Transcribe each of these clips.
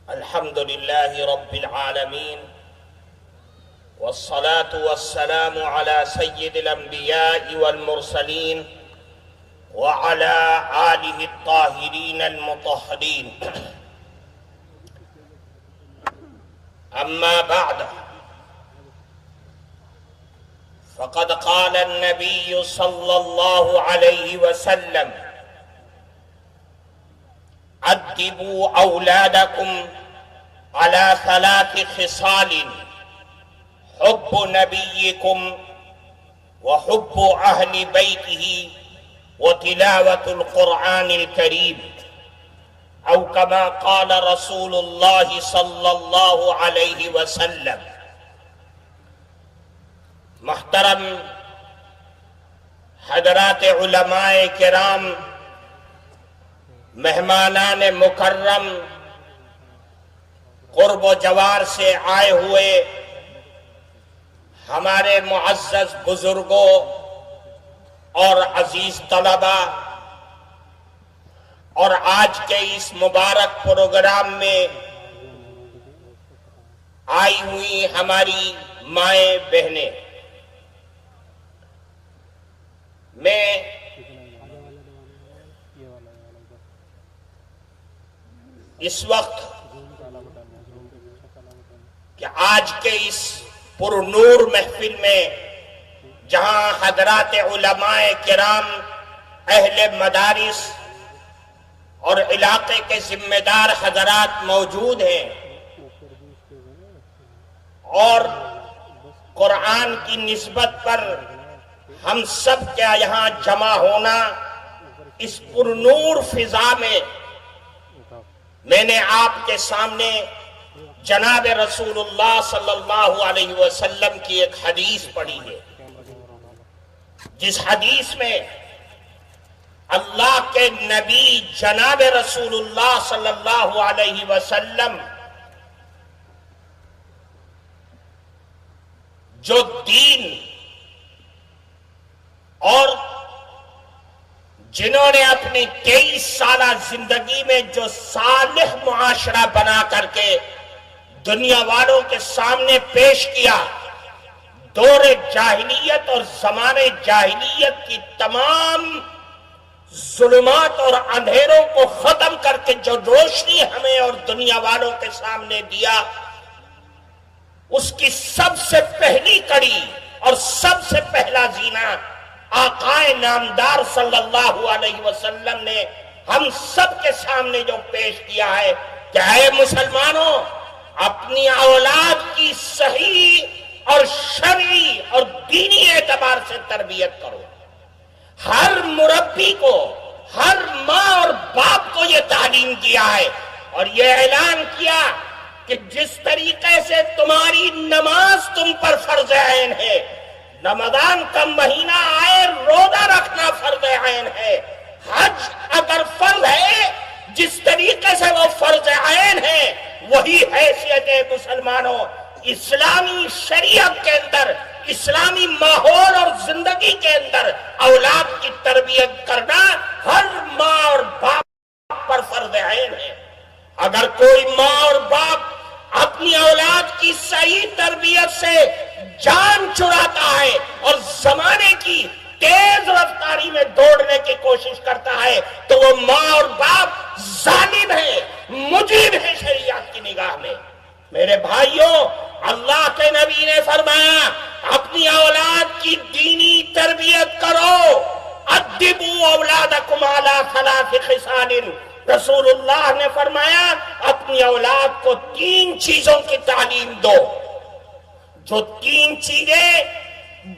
الحمد لله رب العالمين والصلاة والسلام على سيد الأنبياء والمرسلين وعلى آله الطاهرين المطهرين. أما بعد، فقد قال النبي صلى الله عليه وسلم: أدبوا أولادكم على 3 خصال: حب نبيكم وحب أهل بيته وتلاوة القرآن الكريم، أو كما قال رسول الله صلى الله عليه وسلم. محترم حضرات علماء کرام، مہمانان مکرم، قرب و جوار سے آئے ہوئے ہمارے معزز بزرگوں اور عزیز طلبہ، اور آج کے اس مبارک پروگرام میں آئی ہوئی ہماری مائیں بہنیں، میں اس وقت کہ آج کے اس پرنور محفل میں جہاں حضرات علماء کرام، اہل مدارس اور علاقے کے ذمہ دار حضرات موجود ہیں، اور قرآن کی نسبت پر ہم سب کا یہاں جمع ہونا اس پرنور فضا میں نے آپ کے سامنے جناب رسول اللہ صلی اللہ علیہ وسلم کی ایک حدیث پڑھی ہے، جس حدیث میں اللہ کے نبی جناب رسول اللہ صلی اللہ علیہ وسلم جو دین اور جنہوں نے اپنی 23 سالہ زندگی میں جو صالح معاشرہ بنا کر کے دنیا والوں کے سامنے پیش کیا، دور جاہلیت اور زمانے جاہلیت کی تمام ظلمات اور اندھیروں کو ختم کر کے جو روشنی ہمیں اور دنیا والوں کے سامنے دیا، اس کی سب سے پہلی کڑی اور سب سے پہلا زینہ آقائے نامدار صلی اللہ علیہ وسلم نے ہم سب کے سامنے جو پیش کیا ہے کہ اے مسلمانوں، اپنی اولاد کی صحیح اور شرعی اور دینی اعتبار سے تربیت کرو. ہر مربی کو، ہر ماں اور باپ کو یہ تعلیم کیا ہے اور یہ اعلان کیا کہ جس طریقے سے تمہاری نماز تم پر فرض عین ہے، رمضان کا مہینہ آئے روزہ رکھنا فرض عین ہے، حج اگر فرض ہے جس طریقے سے وہ فرض عین ہے، وہی حیثیت ہے مسلمانوں اسلامی شریعت کے اندر، اسلامی ماحول اور زندگی کے اندر اولاد کی تربیت کرنا ہر ماں اور باپ پر فرض عین ہے. اگر کوئی ماں اور باپ اپنی اولاد کی صحیح تربیت سے جان چراتا ہے اور زمانے کی تیز رفتاری میں دوڑنے کی کوشش کرتا ہے تو وہ ماں اور باپ ظالم ہے، مجرم ہے شریعت کی نگاہ میں. میرے بھائیوں، اللہ کے نبی نے فرمایا اپنی اولاد کی دینی تربیت کرو. ادبوا اولادکم علی 3 خصال. رسول اللہ نے فرمایا اپنی اولاد کو 3 چیزوں کی تعلیم دو، جو 3 چیزیں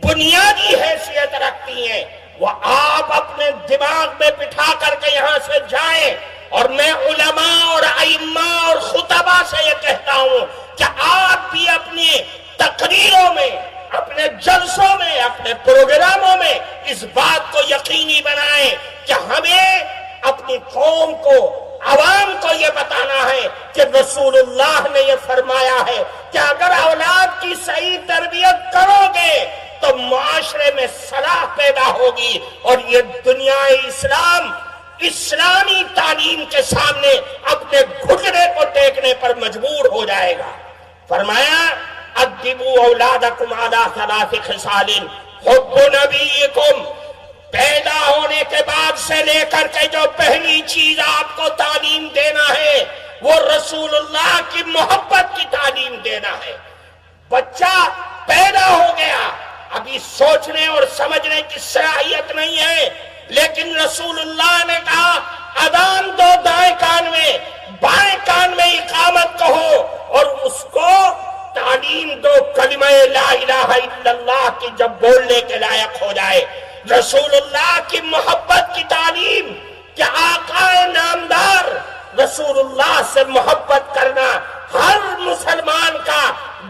بنیادی حیثیت رکھتی ہیں وہ آپ اپنے دماغ میں بٹھا کر کے یہاں سے جائیں. اور میں علماء اور ائمہ اور خطبہ سے یہ کہتا ہوں کہ آپ بھی اپنی تقریروں میں، اپنے جلسوں میں، اپنے پروگراموں میں اس بات کو یقینی بنائیں کہ ہمیں اپنی قوم کو، عوام کو یہ بتانا ہے کہ رسول اللہ نے یہ فرمایا ہے کہ اگر اولاد کی صحیح تربیت کرو گے تو معاشرے میں صلاح پیدا ہوگی اور یہ دنیا اسلام اسلامی تعلیم کے سامنے اپنے گھٹنے کو ٹیکنے پر مجبور ہو جائے گا۔ فرمایا ادبوا اولادکم علی ثلاث خصال حب نبیکم، پیدا ہونے کے بعد سے لے کر کے جو پہلی چیز آپ کو تعلیم دینا ہے وہ رسول اللہ کی محبت کی تعلیم دینا ہے۔ بچہ پیدا ہو گیا، ابھی سوچنے اور سمجھنے کی صلاحیت نہیں ہے، لیکن رسول اللہ نے کہا اذان دو دائیں کان میں، بائیں کان میں اقامت کہو، اور اس کو تعلیم دو کلمہ لا الہ الا اللہ کی جب بولنے کے لائق ہو جائے۔ رسول اللہ کی محبت کی تعلیم کہ آقا نامدار رسول اللہ سے محبت کرنا ہر مسلمان کا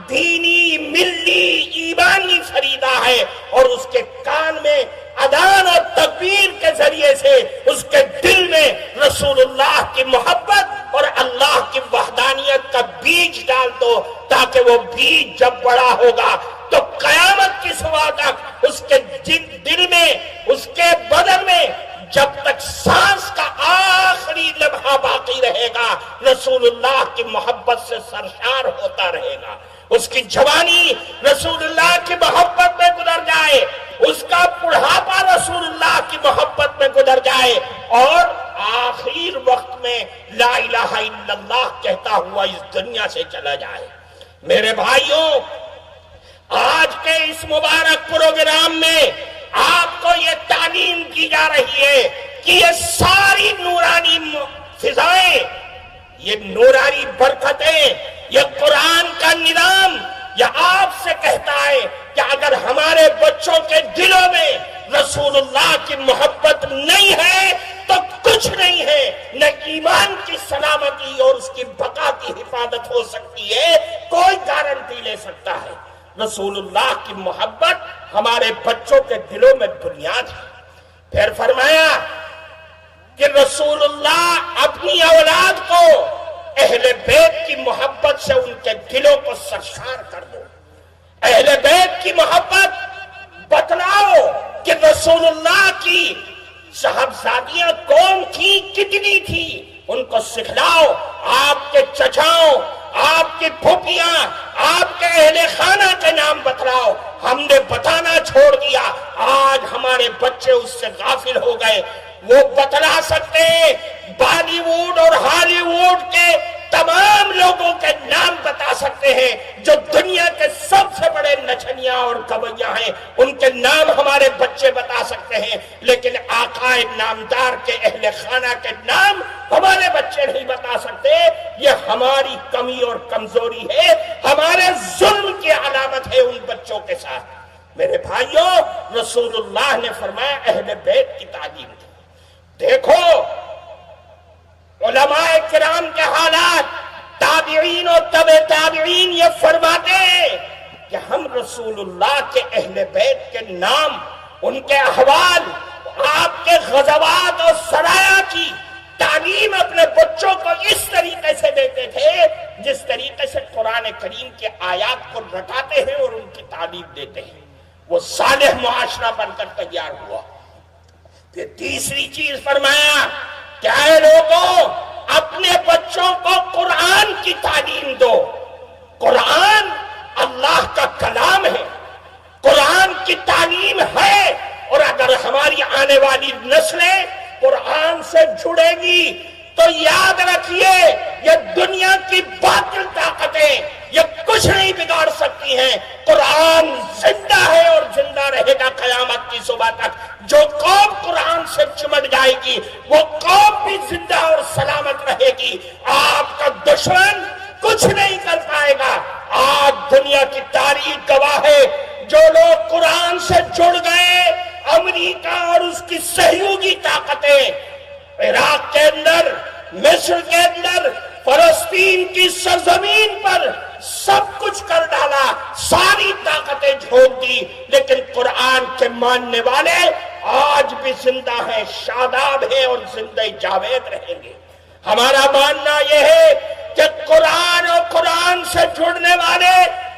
دینی ملی ایمانی فریضہ ہے، اور اس کے کان میں اذان اور تکبیر کے ذریعے سے اس کے دل میں رسول اللہ کی محبت اور اللہ کی وحدانیت کا بیج ڈال دو، تاکہ وہ بیج جب بڑا ہوگا تو قیامت کی صبح تک اس کے دل میں، اس کے بدن میں، جب تک سانس کا آخری لمحہ باقی رہے گا، رسول اللہ کی محبت سے سرشار ہوتا رہے گا۔ اس کی جوانی رسول اللہ کی محبت میں گزر جائے، اس کا بڑھاپا رسول اللہ کی محبت میں گزر جائے، اور آخر وقت میں لا الہ الا اللہ کہتا ہوا اس دنیا سے چلا جائے۔ میرے بھائیوں، آج کے اس مبارک پروگرام میں آپ کو یہ تعلیم کی جا رہی ہے کہ یہ ساری نورانی فضائیں، یہ نورانی برکتیں، یہ قرآن کا نظام یہ آپ سے کہتا ہے کہ اگر ہمارے بچوں کے دلوں میں رسول اللہ کی محبت نہیں ہے تو کچھ نہیں ہے، نہ ایمان کی سلامتی اور اس کی بقا کی حفاظت ہو سکتی ہے، کوئی گارنٹی لے سکتا ہے۔ رسول اللہ کی محبت ہمارے بچوں کے دلوں میں بنیاد ہے۔ پھر فرمایا کہ رسول اللہ اپنی اولاد کو اہل بیت کی محبت سے ان کے دلوں کو سرشار کر دو۔ اہل بیت کی محبت بتلاؤ کہ رسول اللہ کی صاحبزادیاں کون تھی، کتنی تھی، ان کو سکھلاؤ۔ آپ کے چچاؤں، آپ کی پھوپھیاں، آپ کے اہل خانہ کے نام بتلاؤ۔ ہم نے بتانا چھوڑ دیا، آج ہمارے بچے اس سے غافل ہو گئے۔ وہ بتلا سکتے ہیں، بالی ووڈ اور ہالی ووڈ کے تمام لوگوں کے نام بتا سکتے ہیں، جو دنیا کے سب سے بڑے نچنیاں اور گویاں ہیں، ان کے نام ہمارے بچے بتا سکتے ہیں، لیکن آقا نامدار کے اہل خانہ کے نام ہمارے بچے نہیں بتا سکتے۔ یہ ہماری کمی اور کمزوری ہے، ہمارے ظلم کی علامت ہے ان بچوں کے ساتھ۔ میرے بھائیوں، رسول اللہ نے فرمایا اہل بیت کی تعلیم دی۔ دیکھو علماء کرام کے حالات، تابعین اور تبع تابعین یہ فرماتے ہیں کہ ہم رسول اللہ کے اہل بیت کے نام، ان کے احوال، آپ کے غزوات اور سرایا کی تعلیم اپنے بچوں کو اس طریقے سے دیتے تھے جس طریقے سے قرآن کریم کے آیات کو رٹاتے ہیں اور ان کی تعلیم دیتے ہیں۔ وہ صالح معاشرہ بن کر تیار ہوا۔ پھر تیسری چیز فرمایا کہ اے لوگوں، اپنے بچوں کو قرآن کی تعلیم دو۔ قرآن اللہ کا کلام ہے، قرآن کی تعلیم ہے، اور اگر ہماری آنے والی نسلیں قرآن سے جڑے گی تو یاد رکھیے یہ دنیا کی باطل طاقتیں یہ کچھ نہیں بگاڑ سکتی ہیں۔ قرآن زندہ ہے اور زندہ رہے گا قیامت کی صبح تک۔ جو قوم قرآن سے چمٹ جائے گی وہ قوم بھی زندہ اور سلامت رہے گی۔ آپ کا دشمن کچھ نہیں کر پائے گا۔ آج دنیا کی تاریخ گواہ ہے، جو لوگ قرآن سے جڑ گئے، امریکہ اور اس کی سہیوگی طاقتیں عراق کے اندر، مصر کے اندر، فلسطین کی سرزمین پر سب کچھ کر ڈالا، ساری طاقتیں جھونک دی، لیکن قرآن کے ماننے والے آج بھی زندہ ہیں، شاداب ہیں اور زندہ جاوید رہیں گے۔ ہمارا ماننا یہ ہے کہ قرآن اور قرآن سے جڑنے والے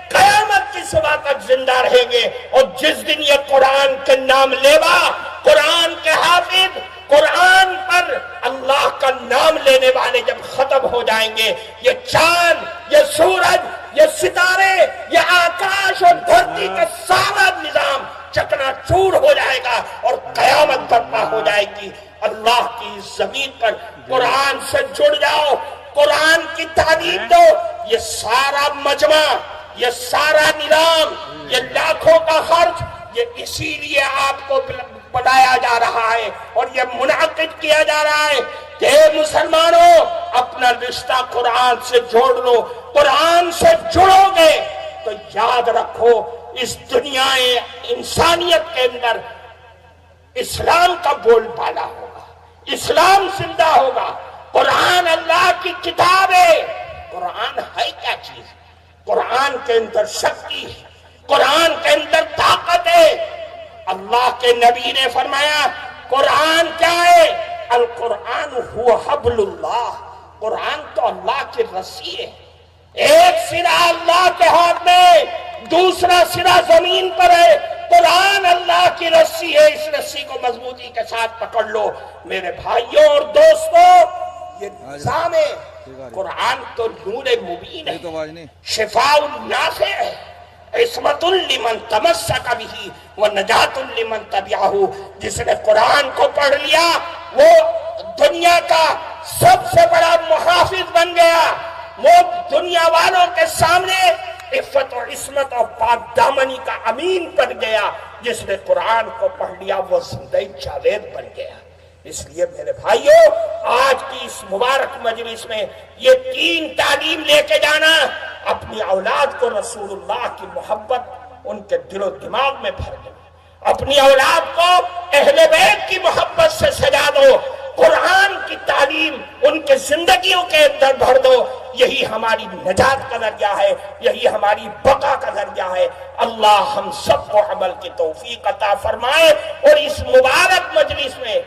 قیامت کی صبح تک زندہ رہیں گے، اور جس دن یہ قرآن کے نام لیوا، قرآن کے حافظ، قرآن پر ہو جائیں گے، یہ چاند، یہ سورج، یہ ستارے، یہ آکاش اور دھرتی کا سارا نظام چکنا چور ہو جائے گا اور قیامت برپا ہو جائے گی۔ اللہ کی زمین پر قرآن سے جڑ جاؤ، قرآن کی تعلیم دو۔ یہ سارا مجمع، یہ سارا نظام، یہ لاکھوں کا خرچ، یہ اسی لیے آپ کو بنایا جا رہا ہے اور یہ منعقد کیا جا رہا ہے کہ مسلمانوں اپنا رشتہ قرآن سے جوڑ لو۔ قرآن سے جڑو گے تو یاد رکھو اس دنیا انسانیت کے اندر اسلام کا بول بالا ہوگا، اسلام زندہ ہوگا۔ قرآن اللہ کی کتاب ہے۔ قرآن ہے کیا چیز؟ قرآن کے اندر شکتی ہے، قرآن کے اندر طاقت ہے۔ اللہ کے نبی نے فرمایا قرآن کیا ہے؟ القرآن هو حبل اللہ، قرآن تو اللہ کی رسی ہے۔ ایک سرا اللہ کے ہاتھ میں، دوسرا سرا زمین پر ہے۔ قرآن اللہ کی رسی ہے، اس رسی کو مضبوطی کے ساتھ پکڑ لو۔ میرے بھائیوں اور دوستوں، یہ نظام ہے۔ قرآن تو نور مبین ہے، شفاء النافع ہے، عصمت لمن تمسک بہ ونجات لمن تبعہ۔ جس نے قرآن کو پڑھ لیا وہ دنیا کا سب سے بڑا محافظ بن گیا، وہ دنیا والوں کے سامنے عفت اور عصمت اور پاک دامنی کا امین بن گیا۔ جس نے قرآن کو پڑھ لیا وہ زندہ جاوید بن گیا۔ اس لیے میرے بھائیوں، آج کی اس مبارک مجلس میں یہ تین تعلیم لے کے جانا، اپنی اولاد کو رسول اللہ کی محبت ان کے دل و دماغ میں بھر دو، اپنی اولاد کو اہل بیت کی محبت سے سجا دو، قرآن کی تعلیم ان کے زندگیوں کے اندر بھر دو۔ یہی ہماری نجات کا ذریعہ ہے، یہی ہماری بقا کا ذریعہ ہے۔ اللہ ہم سب کو عمل کی توفیق عطا فرمائے، اور اس مبارک مجلس میں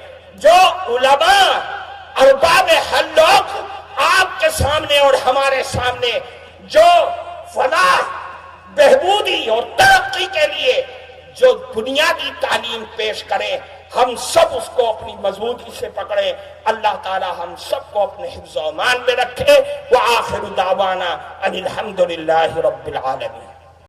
جو علماء ارباب حل لوگ آپ کے سامنے اور ہمارے سامنے جو فلاح، بہبودی اور ترقی کے لیے جو بنیادی تعلیم پیش کریں، ہم سب اس کو اپنی مضبوطی سے پکڑیں۔ اللہ تعالی ہم سب کو اپنے حفظ و امان میں رکھے۔ وآخر دعوانا ان الحمد للہ رب العالمین۔